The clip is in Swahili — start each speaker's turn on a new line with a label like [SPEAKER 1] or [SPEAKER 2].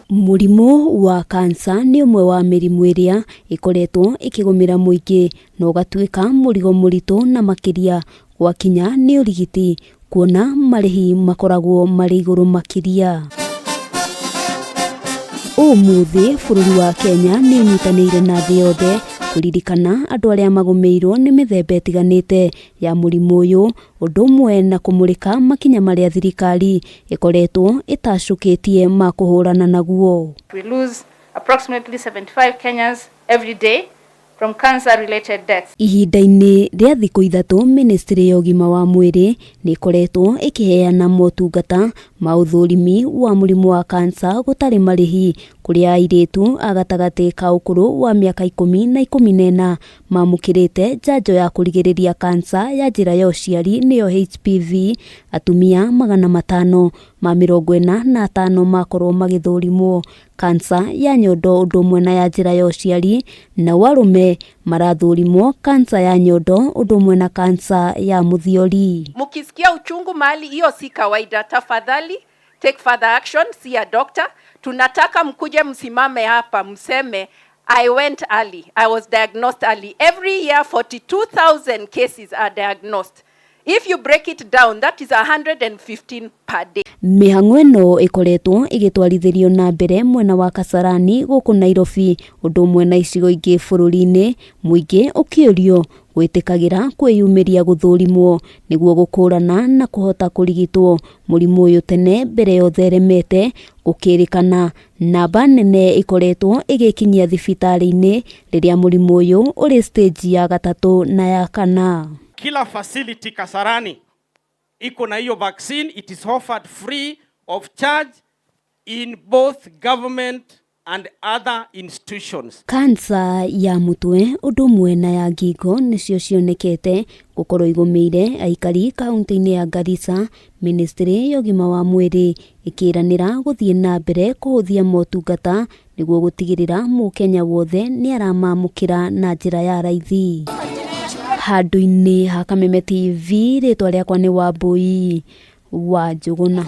[SPEAKER 1] Murimu wa kansa ni umwe wa mirimu iria ikoretwo ikigumira muingi na ugatuika murigo muritu na makiria gwakinya ni urigiti kuona marihi makoragwo mari iguru makiria. Umuthi bururi wa Kenya niinyitaniire na thii yothe kuririkana andu aria magumiirwo ni mithemba itiganite ya murimu uyu, undu umwe na kumurika makinya maria thirikari ikoretwo itacukitie ma kuhurana naguo.
[SPEAKER 2] We lose approximately 75 Kenyans every day from cancer-related deaths.
[SPEAKER 1] Ihinda-ini ria thiku 3 Ministry ya Ugima wa Mwiri ni ikoretwo ikiheana motungata ma uthurimi wa murimu wa kansa gutari marihi kuria airitu agatagati ka ukuru wa miaka 10 na 14 mamukirite njanjo ya kurigiriria kansa ya njira ya uciari niyo HPV. Atumia 545 makorwo magithurimwo kansa ya nyondo undu umwe na ya njira ya uciari, na warume marathurimwo kansa ya nyondo undu umwe na kansa ya muthiori.
[SPEAKER 3] Mukisikia uchungu mahali hiyo si kawaida, tafadhali take further action, see a doctor. Tunataka mkuje msimame hapa mseme I went early, I was diagnosed early. Every year 42,000 cases are diagnosed. If you break it down, that is 115 per day.
[SPEAKER 1] Mihang'o ino ikoretwo igitwarithirio na mbere mwena wa Kasarani guku Nairobi, undu umwe na icigo ingi bururi-ini, muingi ukiurio gwitikagira kwiyumiria guthurimwo niguo gukurana na kuhota kurigitwo murimu uyu tene mbere ya utheremete. Gukirikana namba nene ikoretwo igikinyia thibitari-ini riria murimu uyu uri stage ya 3 na ya 4.
[SPEAKER 4] Kila facility Kasarani iko na hiyo vaccine. It is offered free of charge in both government and other institutions.
[SPEAKER 1] Kansa ya mutwe undu umwe na ya ngingo nicio cionekete gukorwo igumiire aikari kaunti-ini ya Garissa. Ministry ya Ugima wa Mwiri ikiranira guthie na mbere kuhuthia motungata niguo gutigirira mukenya wothe ni aramamukira na njira ya raithi. Handu-ini ha Kameme TV, ritwa riakwa ni Wambui wa Njuguna.